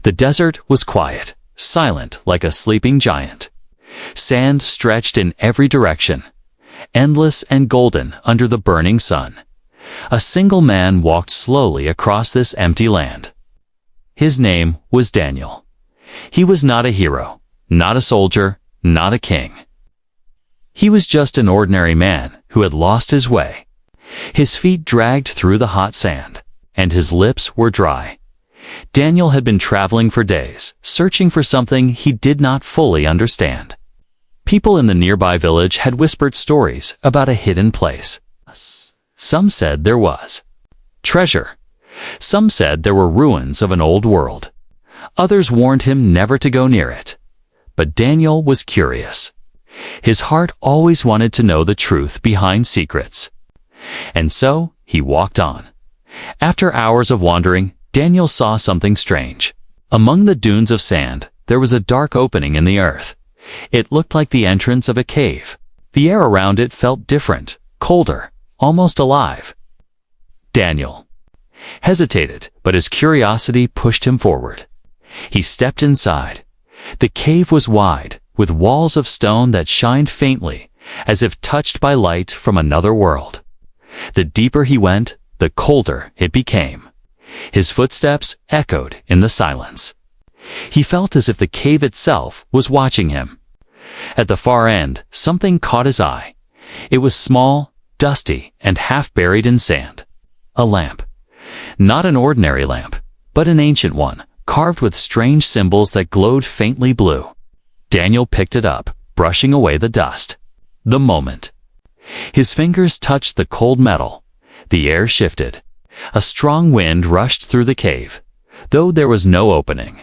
The desert was quiet, silent like a sleeping giant. Sand stretched in every direction, endless and golden under the burning sun. A single man walked slowly across this empty land. His name was Daniel. He was not a hero, not a soldier, not a king. He was just an ordinary man who had lost his way. His feet dragged through the hot sand, and his lips were dry. Daniel had been traveling for days, searching for something he did not fully understand. People in the nearby village had whispered stories about a hidden place. Some said there was treasure. Some said there were ruins of an old world. Others warned him never to go near it. But Daniel was curious. His heart always wanted to know the truth behind secrets. And so he walked on. After hours of wandering, Daniel saw something strange. Among the dunes of sand, there was a dark opening in the earth. It looked like the entrance of a cave. The air around it felt different, colder, almost alive. Daniel hesitated, but his curiosity pushed him forward. He stepped inside. The cave was wide, with walls of stone that shined faintly, as if touched by light from another world. The deeper he went, the colder it became. His footsteps echoed in the silence. He felt as if the cave itself was watching him. At the far end, something caught his eye. It was small, dusty, and half buried in sand. A lamp. Not an ordinary lamp, but an ancient one, carved with strange symbols that glowed faintly blue. Daniel picked it up, brushing away the dust. The moment. His fingers touched the cold metal. The air shifted. A strong wind rushed through the cave, though there was no opening.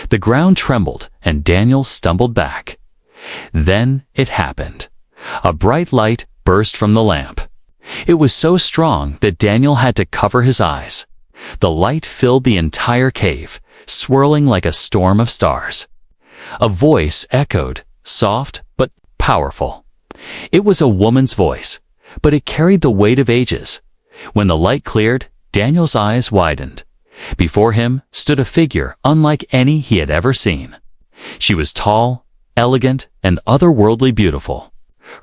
The ground trembled, and Daniel stumbled back. Then it happened. A bright light burst from the lamp. It was so strong that Daniel had to cover his eyes. The light filled the entire cave, swirling like a storm of stars. A voice echoed, soft but powerful. It was a woman's voice, but it carried the weight of ages. When the light cleared, Daniel's eyes widened. Before him stood a figure unlike any he had ever seen. She was tall, elegant, and otherworldly beautiful.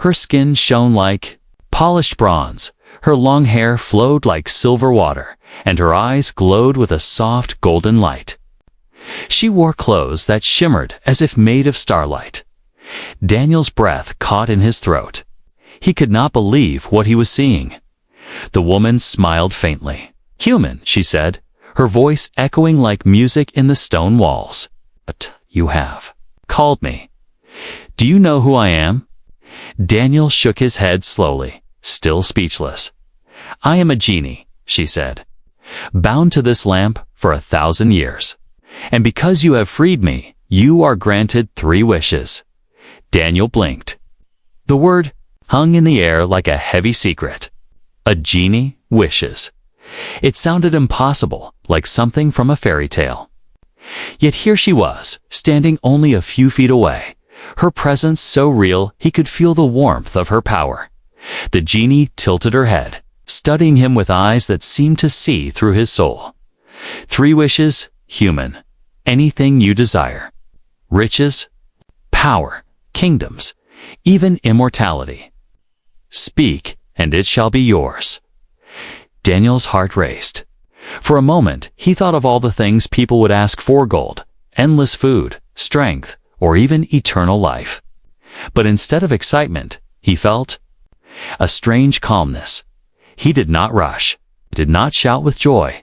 Her skin shone like polished bronze, her long hair flowed like silver water, and her eyes glowed with a soft golden light. She wore clothes that shimmered as if made of starlight. Daniel's breath caught in his throat. He could not believe what he was seeing. The woman smiled faintly. "Human," she said, her voice echoing like music in the stone walls. "But you have called me. Do you know who I am?" Daniel shook his head slowly, still speechless. "I am a genie," she said, "bound to this lamp for 1,000 years. And because you have freed me, you are granted 3 wishes." Daniel blinked. The word hung in the air like a heavy secret. A genie wishes. It sounded impossible, like something from a fairy tale. Yet here she was, standing only a few feet away, her presence so real he could feel the warmth of her power. The genie tilted her head, studying him with eyes that seemed to see through his soul. 3 wishes, human. Anything you desire. Riches, power, kingdoms, even immortality. Speak, and it shall be yours. Daniel's heart raced. For a moment, he thought of all the things people would ask for: gold, endless food, strength, or even eternal life. But instead of excitement, he felt a strange calmness. He did not rush, did not shout with joy.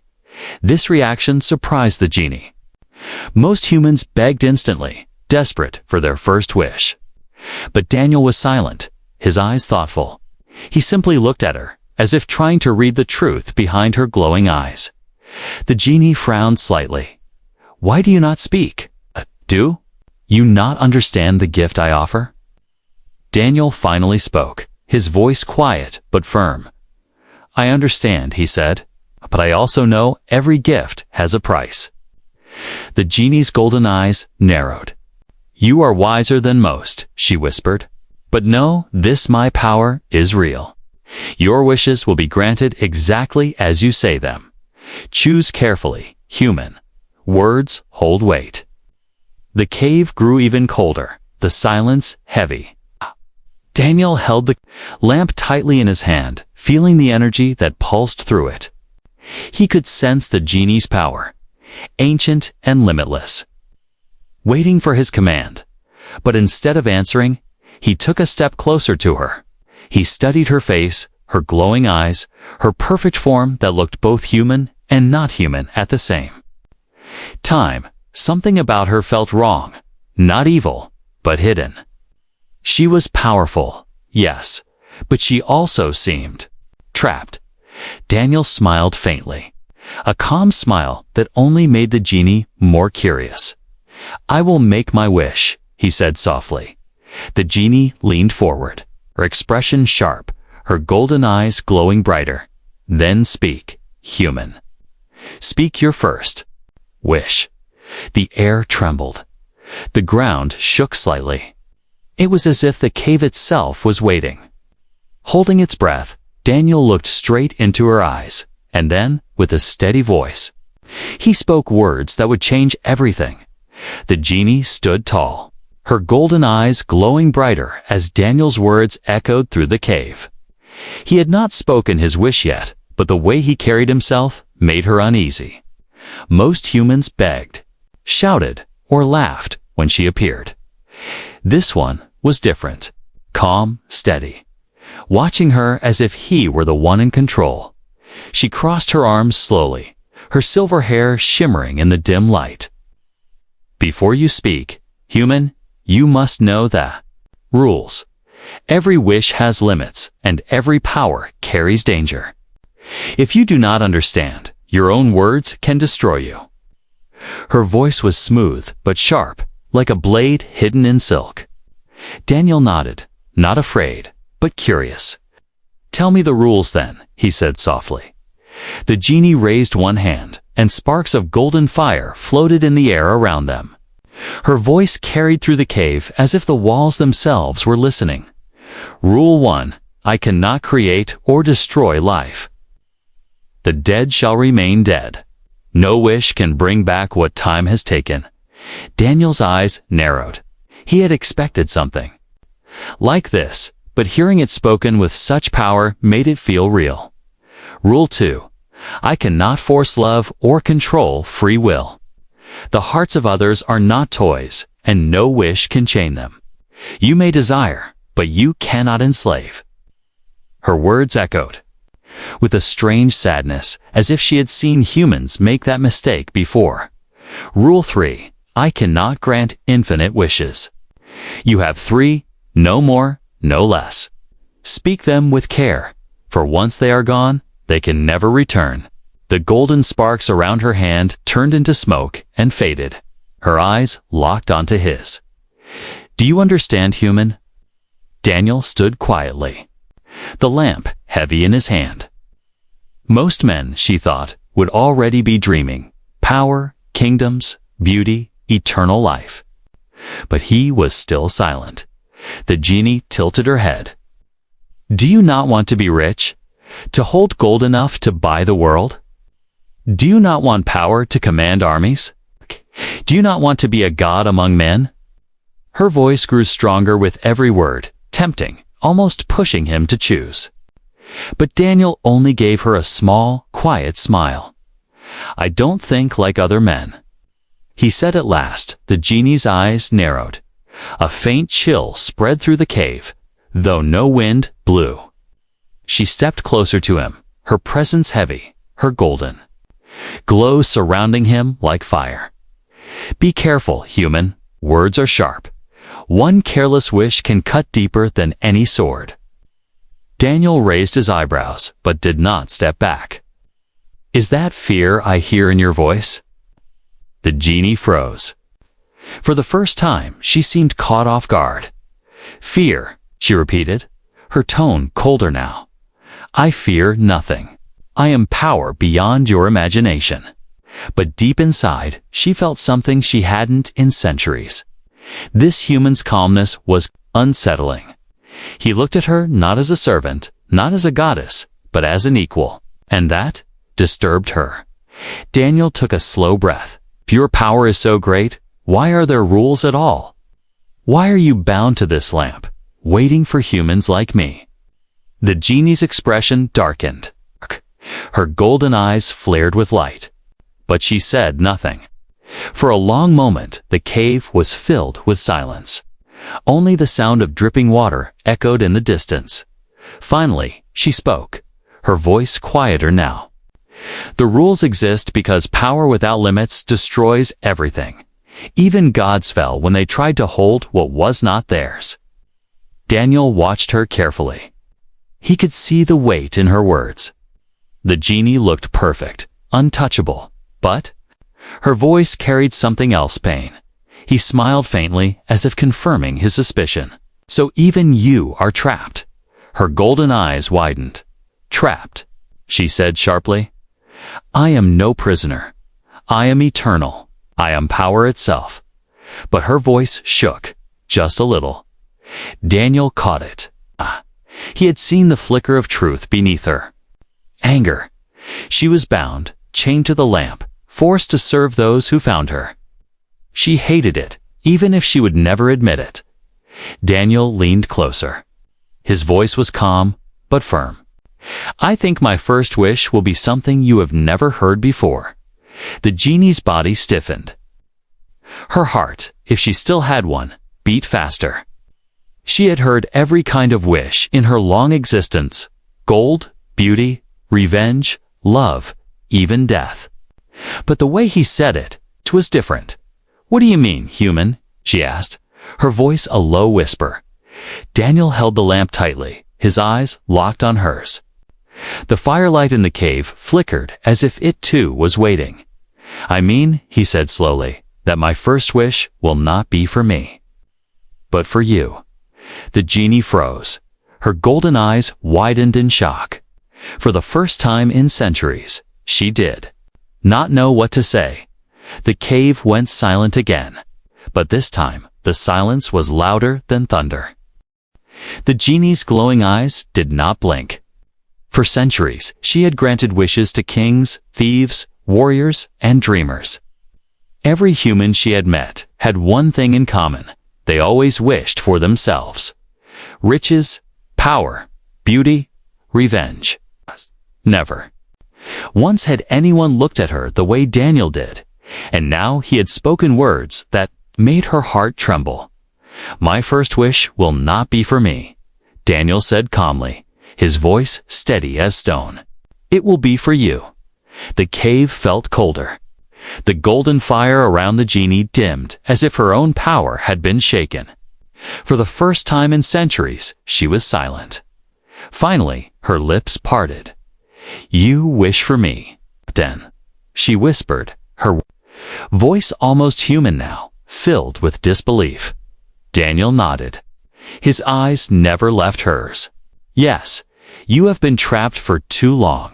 This reaction surprised the genie. Most humans begged instantly, desperate for their first wish. But Daniel was silent, his eyes thoughtful. He simply looked at her, as if trying to read the truth behind her glowing eyes. The genie frowned slightly. "Why do you not speak? Do you not understand the gift I offer?" Daniel finally spoke, his voice quiet but firm. "I understand," he said, "but I also know every gift has a price." The genie's golden eyes narrowed. "You are wiser than most," she whispered. "But know this: my power is real. Your wishes will be granted exactly as you say them. Choose carefully, human. Words hold weight. The cave grew even colder, the silence heavy. Daniel held the lamp tightly in his hand, feeling the energy that pulsed through it. He could sense the genie's power, ancient and limitless, waiting for his command. But instead of answering, he took a step closer to her. He studied her face, her glowing eyes, her perfect form that looked both human and not human at the same time. Something about her felt wrong, not evil, but hidden. She was powerful, yes, but she also seemed trapped. Daniel smiled faintly, a calm smile that only made the genie more curious. "I will make my wish," he said softly. The genie leaned forward, her expression sharp, her golden eyes glowing brighter. "Then speak, human. Speak your first wish." The air trembled. The ground shook slightly. It was as if the cave itself was waiting. Holding its breath, Daniel looked straight into her eyes, and then, with a steady voice, he spoke words that would change everything. The genie stood tall, her golden eyes glowing brighter as Daniel's words echoed through the cave. He had not spoken his wish yet, but the way he carried himself made her uneasy. Most humans begged, shouted, or laughed when she appeared. This one was different, calm, steady, watching her as if he were the one in control. She crossed her arms slowly, her silver hair shimmering in the dim light. "Before you speak, human, you must know the rules. Every wish has limits, and every power carries danger. If you do not understand, your own words can destroy you." Her voice was smooth but sharp, like a blade hidden in silk. Daniel nodded, not afraid, but curious. "Tell me the rules then," he said softly. The genie raised one hand, and sparks of golden fire floated in the air around them. Her voice carried through the cave as if the walls themselves were listening. "Rule 1. I cannot create or destroy life. The dead shall remain dead. No wish can bring back what time has taken." Daniel's eyes narrowed. He had expected something like this, but hearing it spoken with such power made it feel real. "Rule 2. I cannot force love or control free will. The hearts of others are not toys, and no wish can chain them. You may desire, but you cannot enslave." Her words echoed with a strange sadness, as if she had seen humans make that mistake before. "Rule 3. I cannot grant infinite wishes. You have 3, no more, no less. Speak them with care, for once they are gone, they can never return." The golden sparks around her hand turned into smoke and faded. Her eyes locked onto his. "Do you understand, human?" Daniel stood quietly, the lamp heavy in his hand. Most men, she thought, would already be dreaming. Power, kingdoms, beauty, eternal life. But he was still silent. The genie tilted her head. "Do you not want to be rich? To hold gold enough to buy the world? Do you not want power to command armies? Do you not want to be a god among men?" Her voice grew stronger with every word, tempting, almost pushing him to choose. But Daniel only gave her a small, quiet smile. "I don't think like other men," he said at last. The genie's eyes narrowed. A faint chill spread through the cave, though no wind blew. She stepped closer to him, her presence heavy, her golden glow surrounding him like fire. "Be careful, human. Words are sharp. One careless wish can cut deeper than any sword." Daniel raised his eyebrows, but did not step back. "Is that fear I hear in your voice?" The genie froze. For the first time, she seemed caught off guard. "Fear," she repeated, her tone colder now. "I fear nothing. I am power beyond your imagination." But deep inside, she felt something she hadn't in centuries. This human's calmness was unsettling. He looked at her not as a servant, not as a goddess, but as an equal, and that disturbed her. Daniel took a slow breath, If your power is so great, why are there rules at all? Why are you bound to this lamp, waiting for humans like me?" The genie's expression darkened. Her golden eyes flared with light. But she said nothing. For a long moment, the cave was filled with silence. Only the sound of dripping water echoed in the distance. Finally, she spoke, her voice quieter now. "The rules exist because power without limits destroys everything. Even gods fell when they tried to hold what was not theirs." Daniel watched her carefully. He could see the weight in her words. The genie looked perfect, untouchable, but her voice carried something else, pain. He smiled faintly, as if confirming his suspicion. "So even you are trapped." Her golden eyes widened. "Trapped," she said sharply. "I am no prisoner. I am eternal. I am power itself." But her voice shook, just a little. Daniel caught it. He had seen the flicker of truth beneath her. Anger. She was bound, chained to the lamp, forced to serve those who found her. She hated it, even if she would never admit it. Daniel leaned closer. His voice was calm, but firm. "I think my first wish will be something you have never heard before." The genie's body stiffened. Her heart, if she still had one, beat faster. She had heard every kind of wish in her long existence: gold, beauty, revenge, love, even death. But the way he said it, 'twas different. "What do you mean, human?" she asked, her voice a low whisper. Daniel held the lamp tightly, his eyes locked on hers. The firelight in the cave flickered as if it too was waiting. "I mean," he said slowly, "that my first wish will not be for me, but for you." The genie froze. Her golden eyes widened in shock. For the first time in centuries, she did not know what to say. The cave went silent again, but this time the silence was louder than thunder. The genie's glowing eyes did not blink. For centuries, she had granted wishes to kings, thieves, warriors, and dreamers. Every human she had met had one thing in common: they always wished for themselves. Riches, power, beauty, revenge. Never once had anyone looked at her the way Daniel did, and now he had spoken words that made her heart tremble. "My first wish will not be for me," Daniel said calmly, his voice steady as stone. "It will be for you." The cave felt colder. The golden fire around the genie dimmed as if her own power had been shaken. For the first time in centuries, she was silent. Finally, her lips parted. "You wish for me, then," she whispered, her voice almost human now, filled with disbelief. Daniel nodded. His eyes never left hers. "Yes, you have been trapped for too long.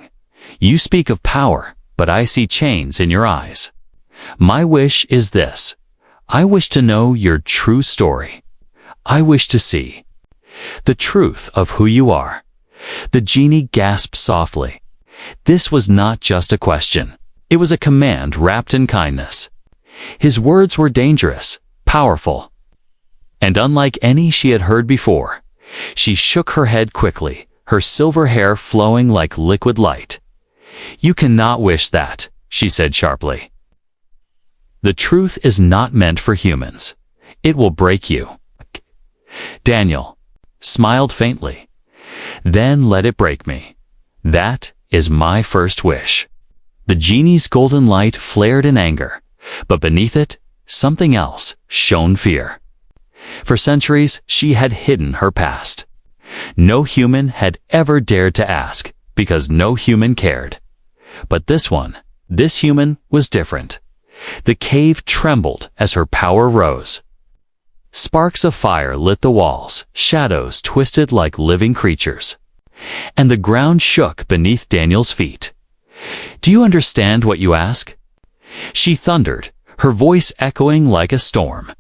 You speak of power, but I see chains in your eyes. My wish is this: I wish to know your true story. I wish to see the truth of who you are." The genie gasped softly. This was not just a question. It was a command wrapped in kindness. His words were dangerous, powerful, and unlike any she had heard before. She shook her head quickly, her silver hair flowing like liquid light. "You cannot wish that," she said sharply. "The truth is not meant for humans. It will break you." Daniel smiled faintly. "Then let it break me. That is my first wish." The genie's golden light flared in anger, but beneath it, something else shone: fear. For centuries, she had hidden her past. No human had ever dared to ask, because no human cared. But this human was different. The cave trembled as her power rose. Sparks of fire lit the walls, shadows twisted like living creatures, and the ground shook beneath Daniel's feet. "Do you understand what you ask?" she thundered, her voice echoing like a storm.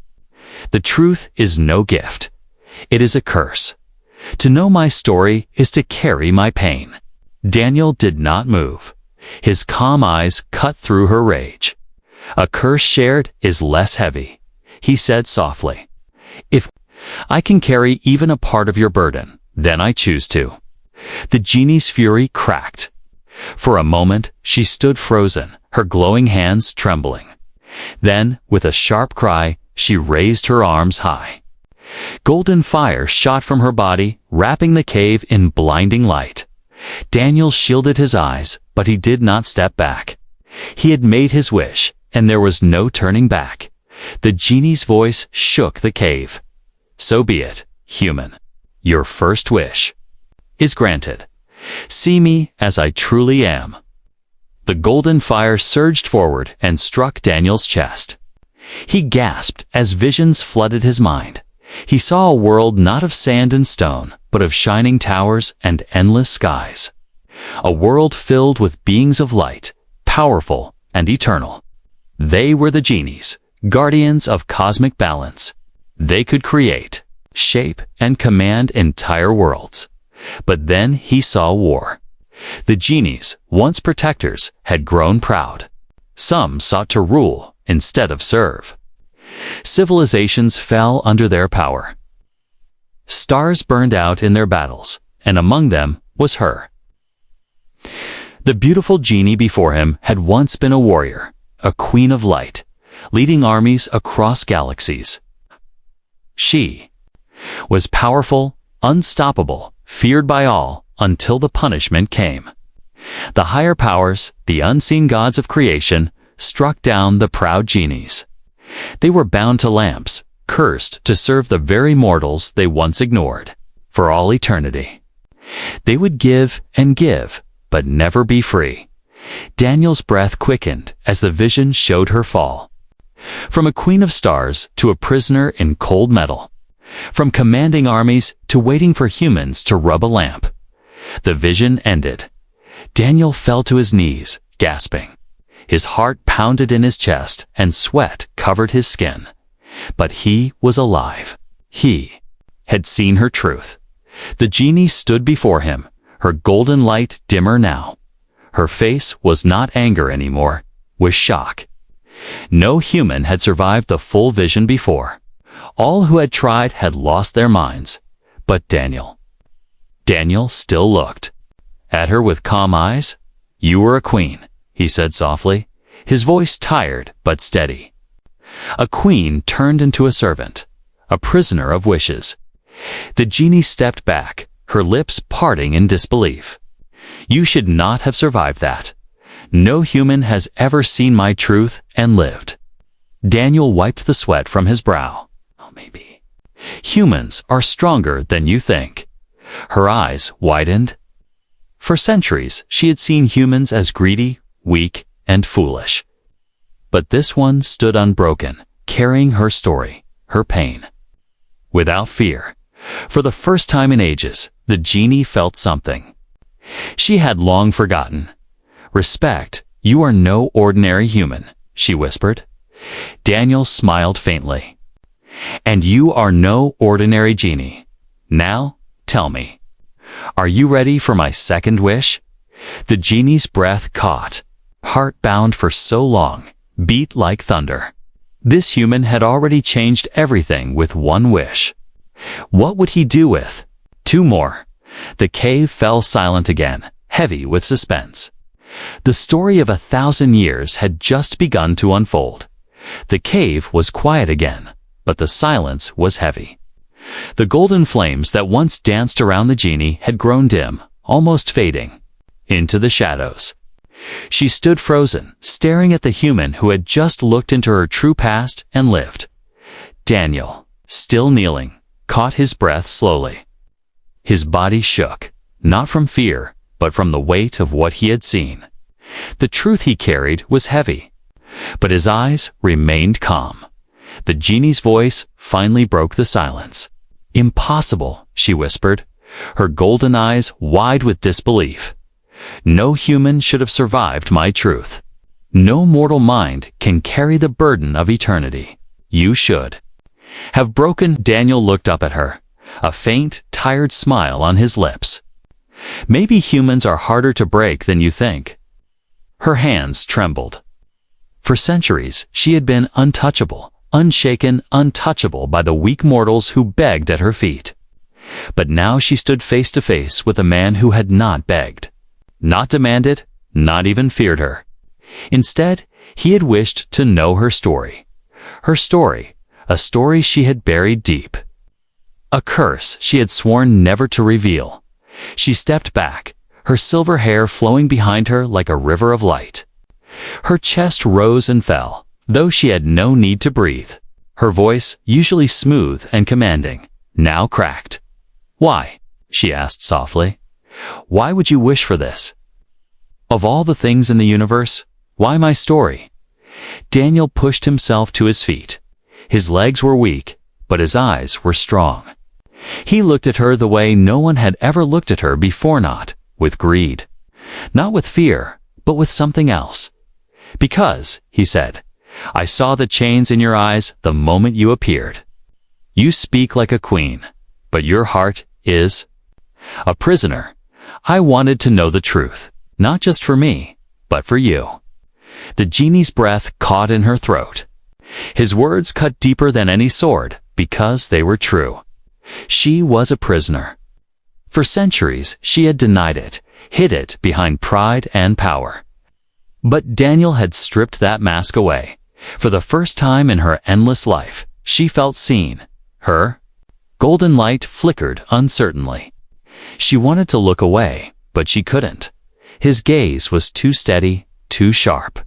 "The truth is no gift. It is a curse. To know my story is to carry my pain." Daniel did not move. His calm eyes cut through her rage. A curse shared is less heavy, he said softly. If I can carry even a part of your burden, then I choose to. The genie's fury cracked. For a moment, she stood frozen, her glowing hands trembling. Then, with a sharp cry, she raised her arms high. Golden fire shot from her body, wrapping the cave in blinding light. Daniel shielded his eyes, but he did not step back. He had made his wish, and there was no turning back. The genie's voice shook the cave. So be it, human. Your first wish is granted. See me as I truly am. The golden fire surged forward and struck Daniel's chest. He gasped as visions flooded his mind. He saw a world not of sand and stone, but of shining towers and endless skies. A world filled with beings of light, powerful and eternal. They were the genies, guardians of cosmic balance. They could create, shape, and command entire worlds. But then he saw war. The genies, once protectors, had grown proud. Some sought to rule instead of serve. Civilizations fell under their power. Stars burned out in their battles, and among them was her. The beautiful genie before him had once been a warrior, a queen of light, leading armies across galaxies. She was powerful, unstoppable, feared by all, until the punishment came. The higher powers, the unseen gods of creation, struck down the proud genies. They were bound to lamps, cursed to serve the very mortals they once ignored, for all eternity. They would give and give, but never be free. Daniel's breath quickened as the vision showed her fall. From a queen of stars to a prisoner in cold metal. From commanding armies to waiting for humans to rub a lamp. The vision ended. Daniel fell to his knees, gasping. His heart pounded in his chest and sweat covered his skin. But he was alive. He had seen her truth. The genie stood before him, her golden light dimmer now. Her face was not anger anymore, was shock. No human had survived the full vision before. All who had tried had lost their minds. But Daniel still looked at her with calm eyes. You were a queen, he said softly, his voice tired but steady. A queen turned into a servant, a prisoner of wishes. The genie stepped back, her lips parting in disbelief. You should not have survived that. No human has ever seen my truth and lived. Daniel wiped the sweat from his brow. Oh, maybe. Humans are stronger than you think. Her eyes widened. For centuries, she had seen humans as greedy, weak, and foolish. But this one stood unbroken, carrying her story, her pain. Without fear. For the first time in ages, the genie felt something she had long forgotten. Respect, you are no ordinary human, she whispered. Daniel smiled faintly. And you are no ordinary genie. Now, tell me, are you ready for my second wish? The genie's breath caught, heart bound for so long, beat like thunder. This human had already changed everything with one wish. What would he do with two more? The cave fell silent again, heavy with suspense. The story of 1,000 years had just begun to unfold. The cave was quiet again, but the silence was heavy. The golden flames that once danced around the genie had grown dim, almost fading into the shadows. She stood frozen, staring at the human who had just looked into her true past and lived. Daniel, still kneeling, caught his breath slowly. His body shook, not from fear, but from the weight of what he had seen. The truth he carried was heavy, but his eyes remained calm. The genie's voice finally broke the silence. Impossible, she whispered, her golden eyes wide with disbelief. No human should have survived my truth. No mortal mind can carry the burden of eternity. You should have broken. Daniel looked up at her, a faint, tired smile on his lips. Maybe humans are harder to break than you think. Her hands trembled. For centuries, she had been untouchable, unshaken, untouchable by the weak mortals who begged at her feet. But now she stood face to face with a man who had not begged, not demanded, not even feared her. Instead, he had wished to know her story. Her story, a story she had buried deep. A curse she had sworn never to reveal. She stepped back, her silver hair flowing behind her like a river of light. Her chest rose and fell, though she had no need to breathe. Her voice, usually smooth and commanding, now cracked. "Why?" she asked softly. "Why would you wish for this? Of all the things in the universe, why my story?" Daniel pushed himself to his feet. His legs were weak, but his eyes were strong. He looked at her the way no one had ever looked at her before, not with greed, not with fear, but with something else. "Because," he said, "I saw the chains in your eyes the moment you appeared. You speak like a queen, but your heart is a prisoner. I wanted to know the truth, not just for me, but for you." The genie's breath caught in her throat. His words cut deeper than any sword, because they were true. She was a prisoner. For centuries, she had denied it, hid it behind pride and power. But Daniel had stripped that mask away. For the first time in her endless life, she felt seen. Her golden light flickered uncertainly. She wanted to look away, but she couldn't. His gaze was too steady, too sharp.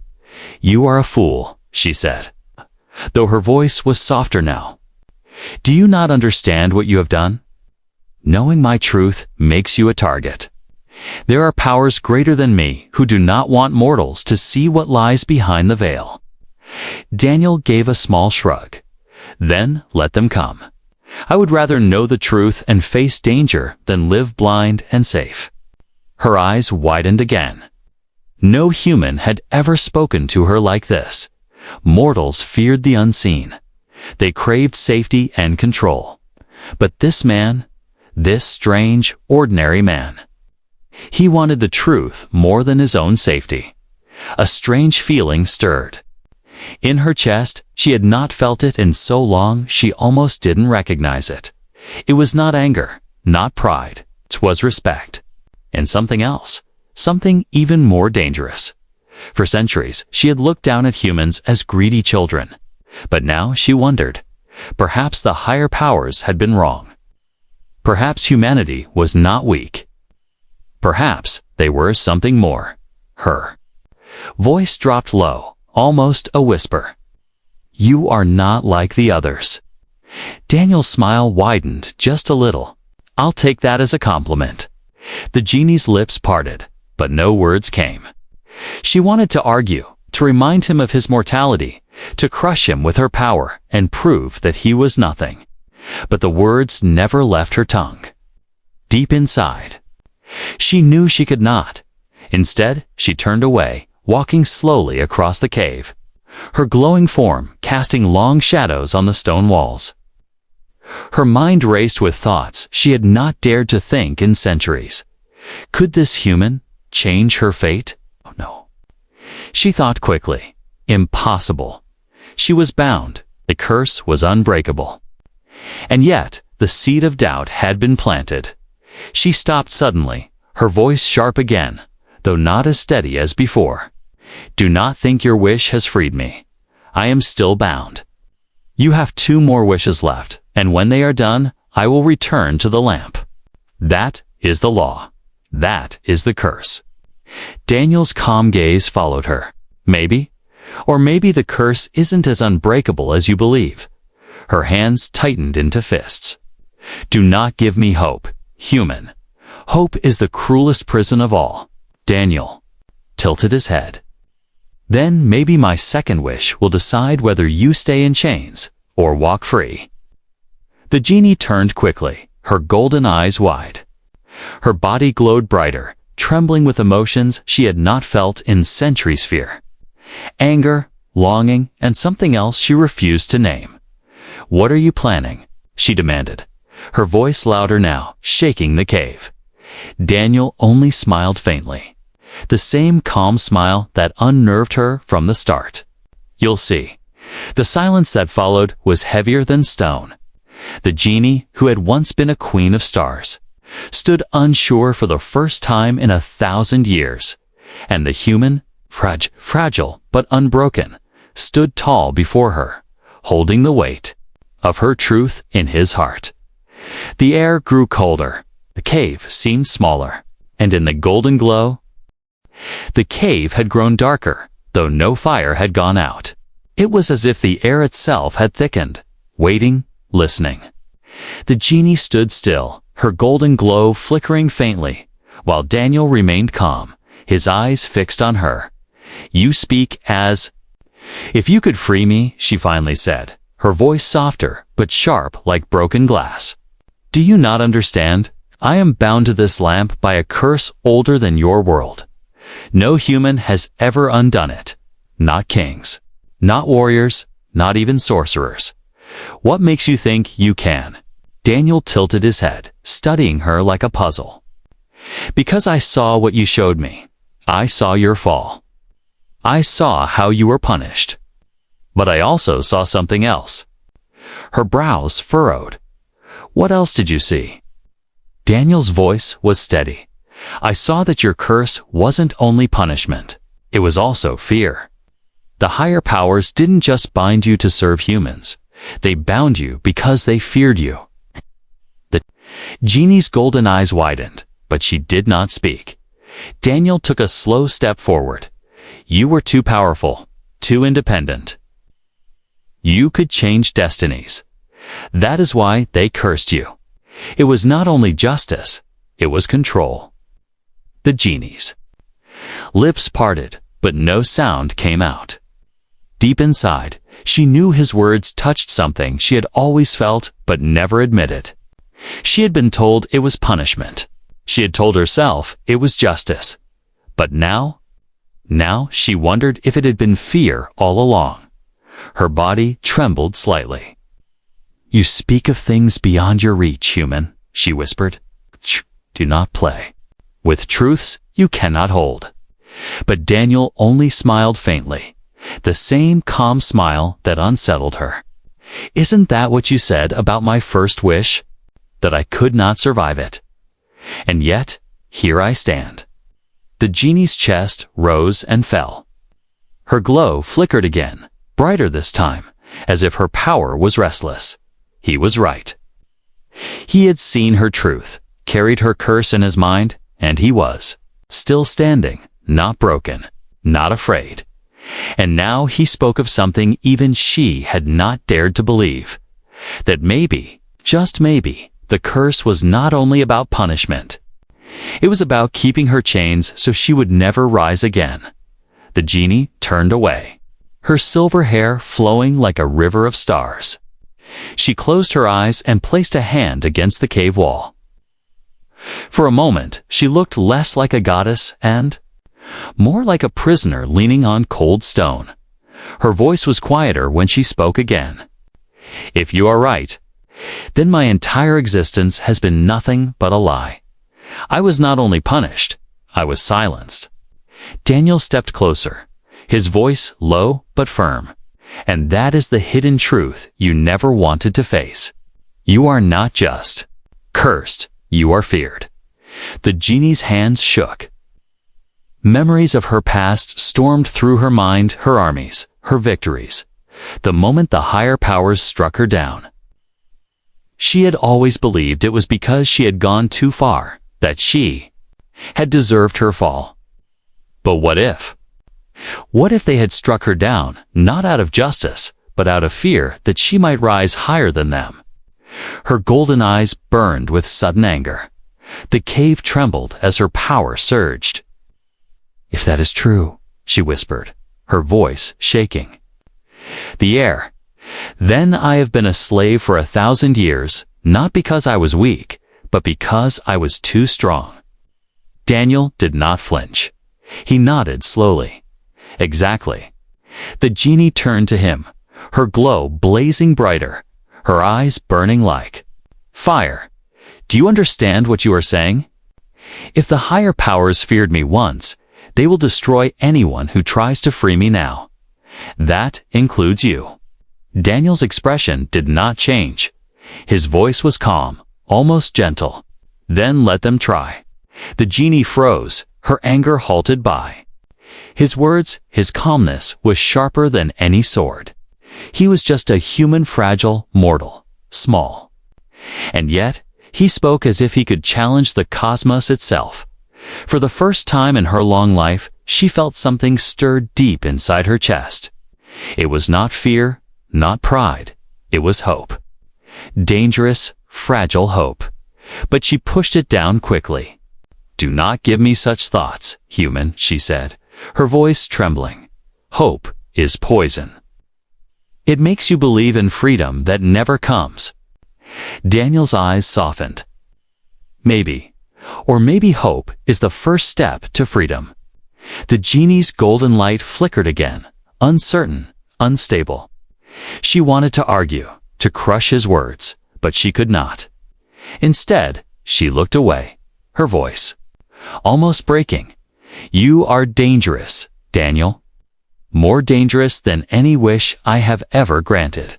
"You are a fool," she said, though her voice was softer now. "Do you not understand what you have done? Knowing my truth makes you a target. There are powers greater than me who do not want mortals to see what lies behind the veil." Daniel gave a small shrug. "Then let them come. I would rather know the truth and face danger than live blind and safe." Her eyes widened again. No human had ever spoken to her like this. Mortals feared the unseen. They craved safety and control. But this man, this strange, ordinary man, he wanted the truth more than his own safety. A strange feeling stirred. In her chest, she had not felt it in so long she almost didn't recognize it. It was not anger, not pride, 'twas respect. And something else, something even more dangerous. For centuries, she had looked down at humans as greedy children. But now she wondered, perhaps the higher powers had been wrong. Perhaps humanity was not weak. Perhaps they were something more. Her voice dropped low, almost a whisper. "You are not like the others." Daniel's smile widened just a little. "I'll take that as a compliment." The genie's lips parted, but no words came. She wanted to argue, to remind him of his mortality, to crush him with her power and prove that he was nothing. But the words never left her tongue. Deep inside, she knew she could not. Instead, she turned away, walking slowly across the cave, her glowing form casting long shadows on the stone walls. Her mind raced with thoughts she had not dared to think in centuries. Could this human change her fate? Oh no. She thought quickly. Impossible. She was bound. The curse was unbreakable. And yet, the seed of doubt had been planted. She stopped suddenly, her voice sharp again, though not as steady as before. "Do not think your wish has freed me. I am still bound. You have 2 more wishes left, and when they are done, I will return to the lamp. That is the law. That is the curse." Daniel's calm gaze followed her. Maybe, or maybe the curse isn't as unbreakable as you believe. Her hands tightened into fists. "Do not give me hope, human. Hope is the cruelest prison of all." Daniel tilted his head. "Then maybe my second wish will decide whether you stay in chains or walk free." The genie turned quickly, her golden eyes wide. Her body glowed brighter, trembling with emotions she had not felt in centuries. Fear, anger, longing, and something else she refused to name. "What are you planning?" she demanded, her voice louder now, shaking the cave. Daniel only smiled faintly, the same calm smile that unnerved her from the start. You'll see. The silence that followed was heavier than stone. The genie, who had once been a queen of stars, stood unsure for the first time in 1,000 years, and the human, fragile but unbroken, stood tall before her, holding the weight of her truth in his heart. The air grew colder, the cave seemed smaller, and in the golden glow, the cave had grown darker, though no fire had gone out. It was as if the air itself had thickened, waiting, listening. The genie stood still, her golden glow flickering faintly, while Daniel remained calm, his eyes fixed on her. "You speak as—" "If you could free me," she finally said, her voice softer but sharp like broken glass. "Do you not understand? I am bound to this lamp by a curse older than your world. No human has ever undone it. Not kings, not warriors, not even sorcerers. What makes you think you can?" Daniel tilted his head, studying her like a puzzle. "Because I saw what you showed me. I saw your fall. I saw how you were punished. But I also saw something else." Her brows furrowed. "What else did you see?" Daniel's voice was steady. "I saw that your curse wasn't only punishment. It was also fear. The higher powers didn't just bind you to serve humans. They bound you because they feared you." The genie's golden eyes widened, but she did not speak. Daniel took a slow step forward. "You were too powerful, too independent. You could change destinies. That is why they cursed you. It was not only justice, it was control." The genie's lips parted, but no sound came out. Deep inside, she knew his words touched something she had always felt but never admitted. She had been told it was punishment. She had told herself it was justice. But now she wondered if it had been fear all along. Her body trembled slightly. "You speak of things beyond your reach, human," she whispered. "Do not play with truths you cannot hold." But Daniel only smiled faintly, the same calm smile that unsettled her. "Isn't that what you said about my first wish? That I could not survive it? And yet, here I stand." The genie's chest rose and fell. Her glow flickered again, brighter this time, as if her power was restless. He was right. He had seen her truth, carried her curse in his mind, and he was still standing, not broken, not afraid. And now he spoke of something even she had not dared to believe. That maybe, just maybe, the curse was not only about punishment. It was about keeping her chains so she would never rise again. The genie turned away, her silver hair flowing like a river of stars. She closed her eyes and placed a hand against the cave wall. For a moment, she looked less like a goddess and more like a prisoner leaning on cold stone. Her voice was quieter when she spoke again. "If you are right, then my entire existence has been nothing but a lie. I was not only punished, I was silenced." Daniel stepped closer, his voice low but firm. "And that is the hidden truth you never wanted to face. You are not just cursed, you are feared." The genie's hands shook. Memories of her past stormed through her mind, her armies, her victories, the moment the higher powers struck her down. She had always believed it was because she had gone too far, that she had deserved her fall. But what if? What if they had struck her down, not out of justice, but out of fear that she might rise higher than them? Her golden eyes burned with sudden anger. The cave trembled as her power surged. "If that is true," she whispered, her voice shaking. The air. "Then I have been a slave for 1,000 years, not because I was weak, but because I was too strong." Daniel did not flinch. He nodded slowly. "Exactly." The genie turned to him, her glow blazing brighter, her eyes burning like fire. "Do you understand what you are saying? If the higher powers feared me once, they will destroy anyone who tries to free me now. That includes you. Daniel's expression did not change. His voice was calm, almost gentle. Then let them try. The genie froze, her anger halted by. His words, his calmness, was sharper than any sword. He was just a human, fragile, mortal, small. And yet, he spoke as if he could challenge the cosmos itself. For the first time in her long life, she felt something stirred deep inside her chest. It was not fear, not pride. It was hope. Dangerous, fragile hope. But she pushed it down quickly. "Do not give me such thoughts, human," she said, her voice trembling. "Hope is poison. It makes you believe in freedom that never comes." Daniel's eyes softened. Maybe, or maybe hope is the first step to freedom. The genie's golden light flickered again, uncertain, unstable. She wanted to argue, to crush his words, but she could not. Instead, she looked away, her voice almost breaking. "You are dangerous, Daniel. More dangerous than any wish I have ever granted.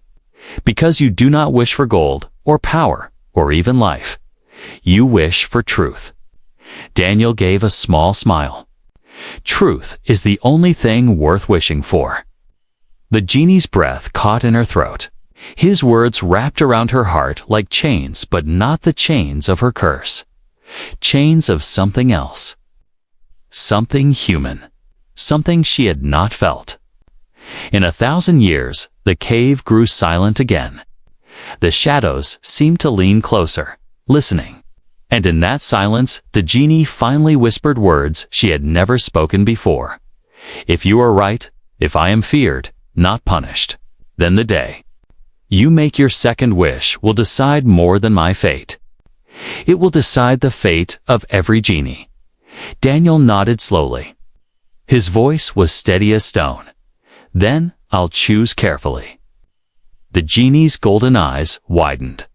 Because you do not wish for gold, or power, or even life. You wish for truth." Daniel gave a small smile. Truth is the only thing worth wishing for. The genie's breath caught in her throat. His words wrapped around her heart like chains, but not the chains of her curse. Chains of something else. Something human. Something she had not felt. In 1,000 years, the cave grew silent again. The shadows seemed to lean closer, listening. And in that silence, the genie finally whispered words she had never spoken before. "If you are right, if I am feared, not punished, then the day you make your second wish will decide more than my fate. It will decide the fate of every genie." Daniel nodded slowly. His voice was steady as stone. "Then I'll choose carefully." The genie's golden eyes widened.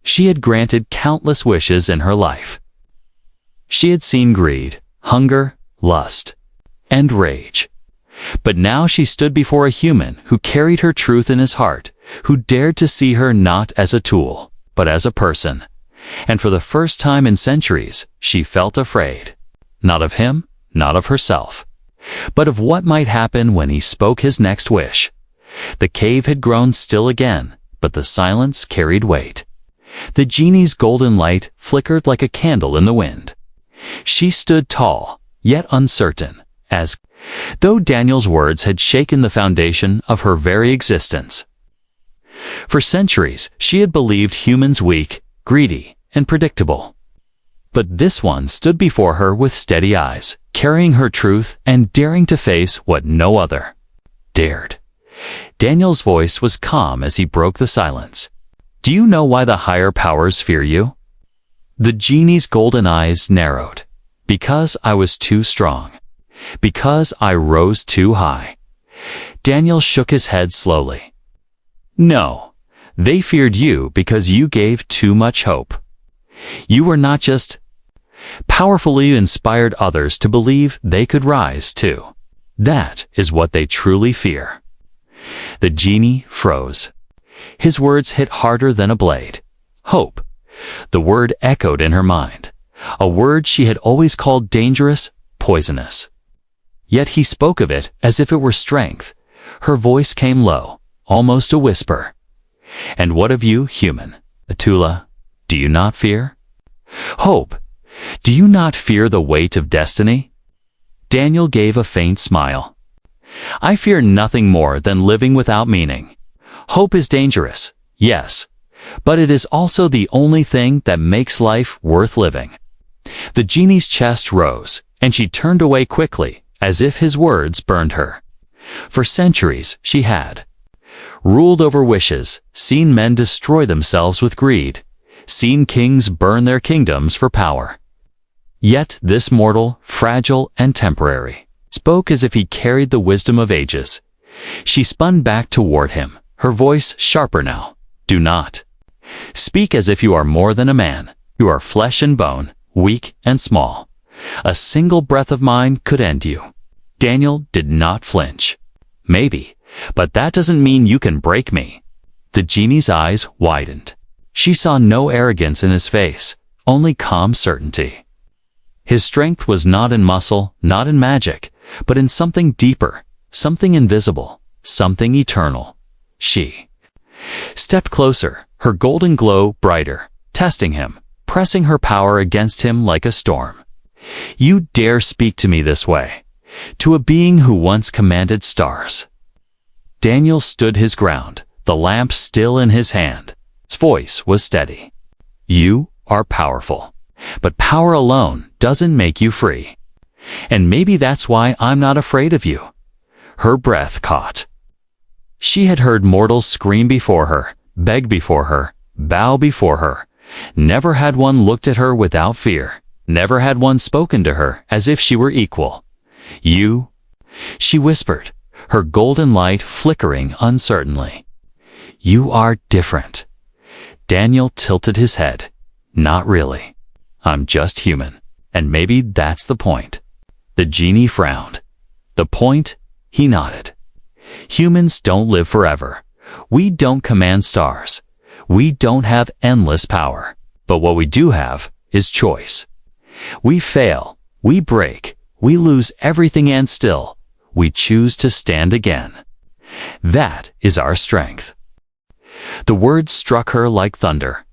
She had granted countless wishes in her life. She had seen greed, hunger, lust, and rage. But now she stood before a human who carried her truth in his heart, who dared to see her not as a tool, but as a person. And for the first time in centuries, she felt afraid. Not of him, not of herself, but of what might happen when he spoke his next wish. The cave had grown still again, but the silence carried weight. The genie's golden light flickered like a candle in the wind. She stood tall, yet uncertain, as though Daniel's words had shaken the foundation of her very existence. For centuries, she had believed humans weak, greedy, and predictable. But this one stood before her with steady eyes, carrying her truth and daring to face what no other dared. Daniel's voice was calm as he broke the silence. "Do you know why the higher powers fear you?" The genie's golden eyes narrowed. "Because I was too strong. Because I rose too high." Daniel shook his head slowly. "No, they feared you because you gave too much hope. You were not just powerful, you inspired others to believe they could rise too. That is what they truly fear." The genie froze. His words hit harder than a blade. Hope. The word echoed in her mind. A word she had always called dangerous, poisonous. Yet he spoke of it as if it were strength. Her voice came low, almost a whisper. "And what of you, human? Atula, do you not fear? Hope, do you not fear the weight of destiny?" Daniel gave a faint smile. "I fear nothing more than living without meaning. Hope is dangerous, yes, but it is also the only thing that makes life worth living." The genie's chest rose, and she turned away quickly, as if his words burned her. For centuries, she had ruled over wishes, seen men destroy themselves with greed, seen kings burn their kingdoms for power. Yet this mortal, fragile and temporary, spoke as if he carried the wisdom of ages. She spun back toward him, her voice sharper now. "Do not speak as if you are more than a man. You are flesh and bone, weak and small. A single breath of mine could end you." Daniel did not flinch. Maybe, but that doesn't mean you can break me." The genie's eyes widened. She saw no arrogance in his face, only calm certainty. His strength was not in muscle, not in magic, but in something deeper, something invisible, something eternal. She stepped closer, her golden glow brighter, testing him, pressing her power against him like a storm. "You dare speak to me this way, to a being who once commanded stars." Daniel stood his ground, the lamp still in his hand. Its voice was steady. "You are powerful, but power alone doesn't make you free. And maybe that's why I'm not afraid of you." Her breath caught. She had heard mortals scream before her, beg before her, bow before her. Never had one looked at her without fear. Never had one spoken to her as if she were equal. "You," she whispered, her golden light flickering uncertainly. "You are different." Daniel tilted his head. "Not really. I'm just human, and maybe that's the point." The genie frowned. "The point?" He nodded. "Humans don't live forever. We don't command stars. We don't have endless power. But what we do have is choice. We fail, we break, we lose everything, and still, we choose to stand again. That is our strength." The word struck her like thunder.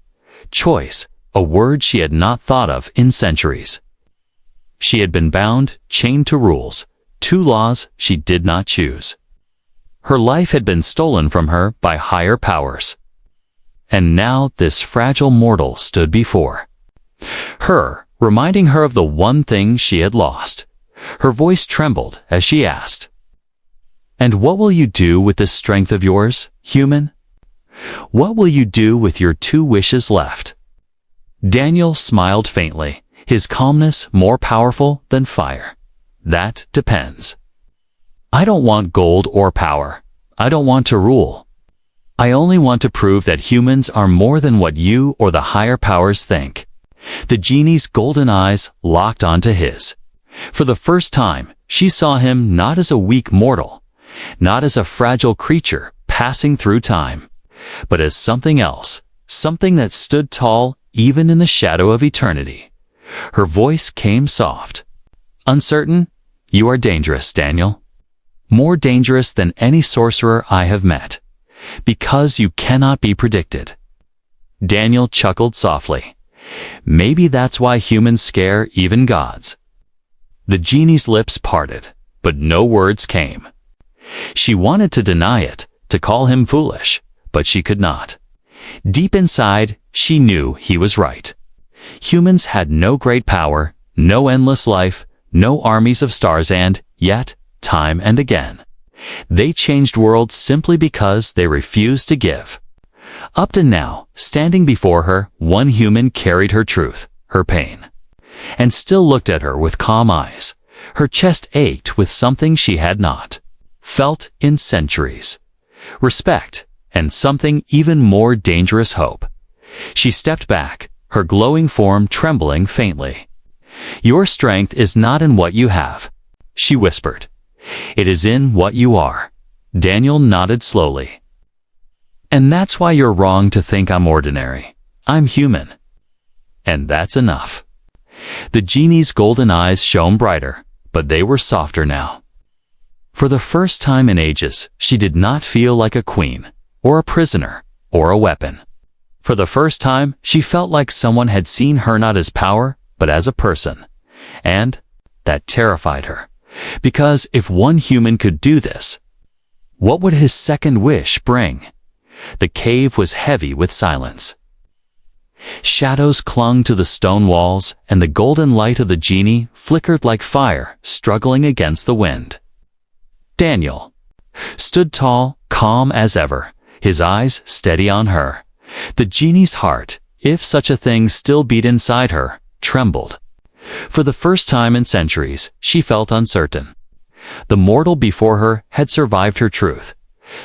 Choice, a word she had not thought of in centuries. She had been bound, chained to rules, to laws she did not choose. Her life had been stolen from her by higher powers. And now this fragile mortal stood before her, reminding her of the one thing she had lost. Her voice trembled as she asked, "And what will you do with this strength of yours, human? What will you do with your 2 wishes left?" Daniel smiled faintly, his calmness more powerful than fire. "That depends. I don't want gold or power. I don't want to rule. I only want to prove that humans are more than what you or the higher powers think." The genie's golden eyes locked onto his. For the first time, she saw him not as a weak mortal, not as a fragile creature passing through time, but as something else, something that stood tall even in the shadow of eternity. Her voice came soft. "Uncertain? You are dangerous, Daniel. More dangerous than any sorcerer I have met. Because you cannot be predicted." Daniel chuckled softly. "Maybe that's why humans scare even gods." The genie's lips parted, but no words came. She wanted to deny it, to call him foolish, but she could not. Deep inside, she knew he was right. Humans had no great power, no endless life, no armies of stars, and yet, time and again, they changed worlds simply because they refused to give. Up to now, standing before her, one human carried her truth, her pain, and still looked at her with calm eyes. Her chest ached with something she had not felt in centuries. Respect, and something even more dangerous, hope. She stepped back, her glowing form trembling faintly. "Your strength is not in what you have," she whispered. "It is in what you are." Daniel nodded slowly. "And that's why you're wrong to think I'm ordinary. I'm human. And that's enough." The genie's golden eyes shone brighter, but they were softer now. For the first time in ages, she did not feel like a queen, or a prisoner, or a weapon. For the first time, she felt like someone had seen her not as power, but as a person. And that terrified her. Because if one human could do this, what would his second wish bring? The cave was heavy with silence. Shadows clung to the stone walls, and the golden light of the genie flickered like fire, struggling against the wind. Daniel stood tall, calm as ever, his eyes steady on her. The genie's heart, if such a thing still beat inside her, trembled. For the first time in centuries, she felt uncertain. The mortal before her had survived her truth,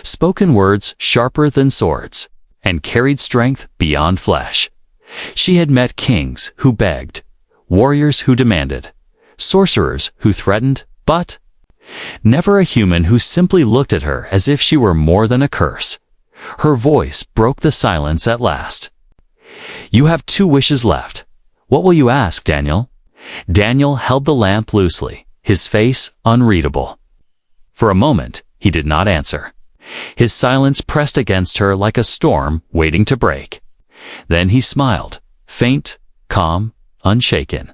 spoken words sharper than swords, and carried strength beyond flesh. She had met kings who begged, warriors who demanded, sorcerers who threatened, but Never a human who simply looked at her as if she were more than a curse. Her voice broke the silence at last. "You have 2 wishes left. What will you ask, Daniel?" Daniel held the lamp loosely, his face unreadable. For a moment, he did not answer. His silence pressed against her like a storm waiting to break. Then he smiled, faint, calm, unshaken.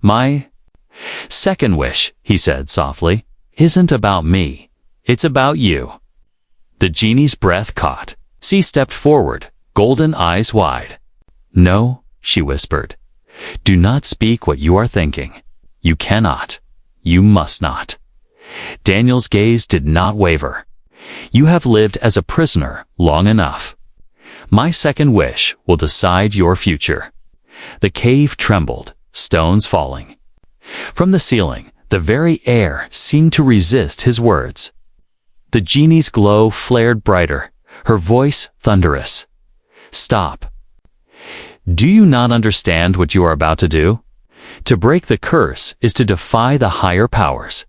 "My second wish," he said softly, "isn't about me. It's about you." The genie's breath caught. She stepped forward, golden eyes wide. "No," she whispered. "Do not speak what you are thinking. You cannot. You must not." Daniel's gaze did not waver. "You have lived as a prisoner long enough. My second wish will decide your future." The cave trembled, stones falling. From the ceiling, the very air seemed to resist his words. The genie's glow flared brighter, her voice thunderous. "Stop. Do you not understand what you are about to do? To break the curse is to defy the higher powers.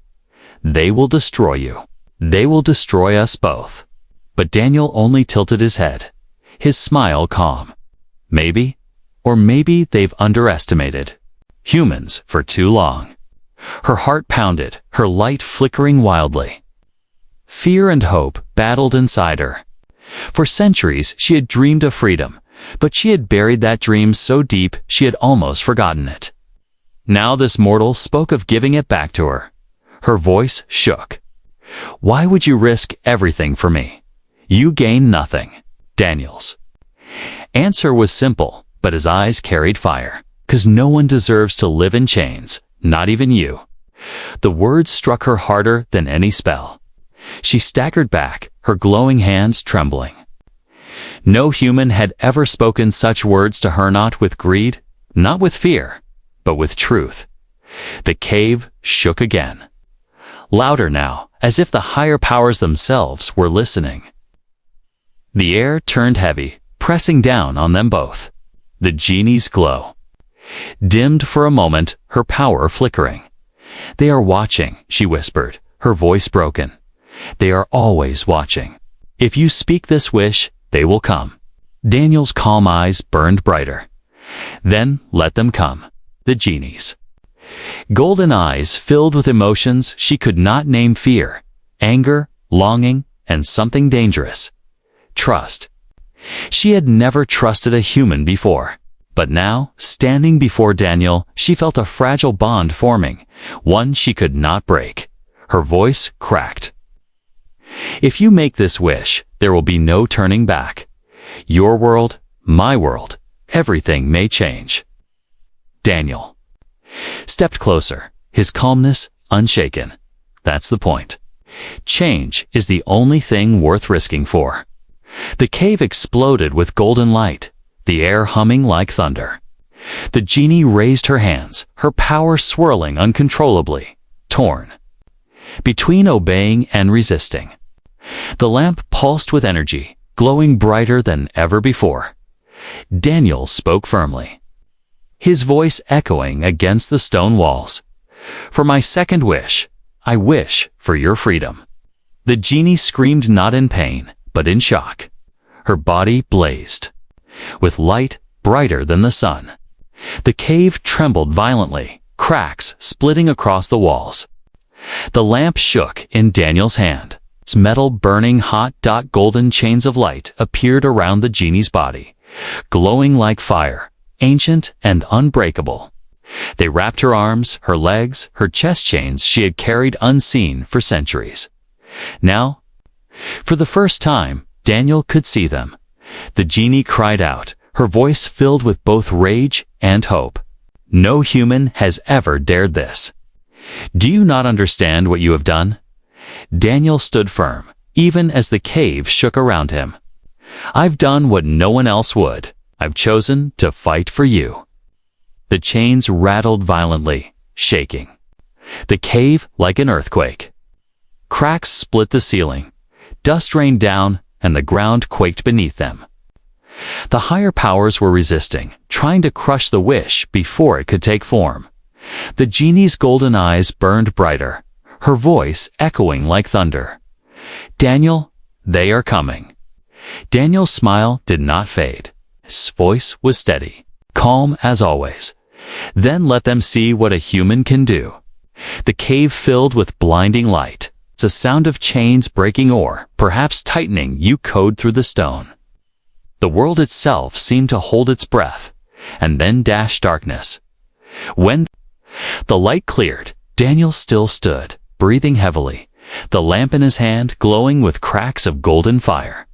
They will destroy you. They will destroy us both." But Daniel only tilted his head, his smile calm. Maybe, or maybe they've underestimated humans for too long. Her heart pounded, her light flickering wildly. Fear and hope battled inside her. For centuries she had dreamed of freedom, but she had buried that dream so deep she had almost forgotten it. Now this mortal spoke of giving it back to her. Her voice shook. "Why would you risk everything for me? You gain nothing." Daniel's answer was simple, but his eyes carried fire. "'Cause no one deserves to live in chains, not even you." The words struck her harder than any spell. She staggered back, her glowing hands trembling. No human had ever spoken such words to her, not with greed, not with fear, but with truth. The cave shook again. Louder now, as if the higher powers themselves were listening. The air turned heavy, pressing down on them both. The genie's glow dimmed for a moment, her power flickering. "They are watching," she whispered, her voice broken. "They are always watching. If you speak this wish, they will come." Daniel's calm eyes burned brighter. "Then let them come." The genie's golden eyes filled with emotions she could not name: fear, anger, longing, and something dangerous. Trust. She had never trusted a human before. But now, standing before Daniel, she felt a fragile bond forming, one she could not break. Her voice cracked. "If you make this wish, there will be no turning back. Your world, my world, everything may change." Daniel stepped closer, his calmness unshaken. "That's the point. Change is the only thing worth risking for." The cave exploded with golden light, the air humming like thunder. The genie raised her hands, her power swirling uncontrollably, torn between obeying and resisting. The lamp pulsed with energy, glowing brighter than ever before. Daniel spoke firmly, his voice echoing against the stone walls. "For my second wish, I wish for your freedom." The genie screamed, not in pain, but in shock. Her body blazed with light brighter than the sun. The cave trembled violently, cracks splitting across the walls. The lamp shook in Daniel's hand, its metal burning hot. Golden chains of light appeared around the genie's body, glowing like fire, ancient and unbreakable. They wrapped her arms, her legs, her chest, chains she had carried unseen for centuries. Now, for the first time, Daniel could see them. The genie cried out, her voice filled with both rage and hope. "No human has ever dared this. Do you not understand what you have done?" Daniel stood firm, even as the cave shook around him. "I've done what no one else would. I've chosen to fight for you." The chains rattled violently, shaking the cave like an earthquake. Cracks split the ceiling, dust rained down, and the ground quaked beneath them. The higher powers were resisting, trying to crush the wish before it could take form. The genie's golden eyes burned brighter, her voice echoing like thunder. "Daniel, they are coming." Daniel's smile did not fade. His voice was steady, calm as always. "Then let them see what a human can do." The cave filled with blinding light. It's a sound of chains breaking or, perhaps tightening, you code through the stone. The world itself seemed to hold its breath, and then dash darkness. When the light cleared, Daniel still stood, breathing heavily, the lamp in his hand glowing with cracks of golden fire.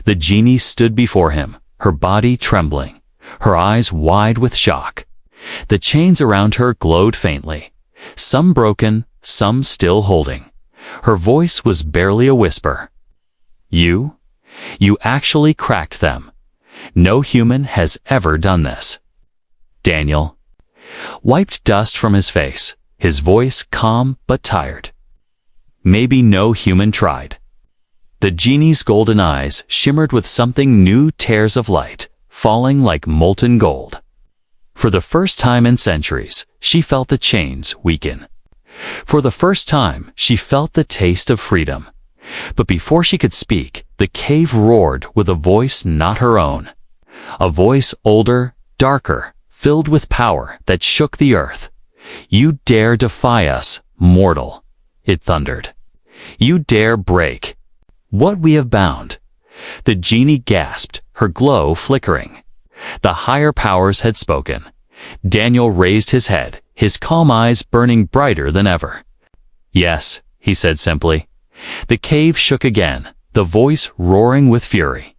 The genie stood before him, her body trembling, her eyes wide with shock. The chains around her glowed faintly, some broken, some still holding. Her voice was barely a whisper. You actually cracked them. No human has ever done this." Daniel wiped dust from his face, his voice calm but tired. "Maybe no human tried." The genie's golden eyes shimmered with something new, tears of light, falling like molten gold. For the first time in centuries, she felt the chains weaken. For the first time, she felt the taste of freedom. But before she could speak, the cave roared with a voice not her own. A voice older, darker, filled with power that shook the earth. "You dare defy us, mortal," it thundered. "You dare break what we have bound." The genie gasped, her glow flickering. The higher powers had spoken. Daniel raised his head, his calm eyes burning brighter than ever. "Yes," he said simply. The cave shook again, the voice roaring with fury.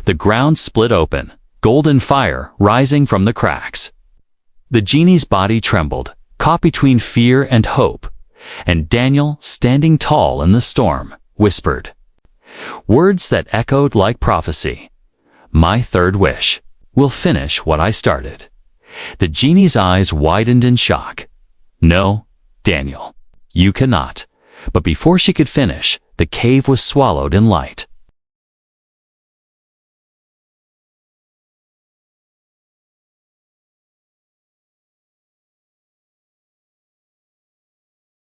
The ground split open, golden fire rising from the cracks. The genie's body trembled, caught between fear and hope, and Daniel, standing tall in the storm, whispered words that echoed like prophecy. "My third wish will finish what I started." The genie's eyes widened in shock. "No, Daniel, you cannot." But before she could finish, the cave was swallowed in light.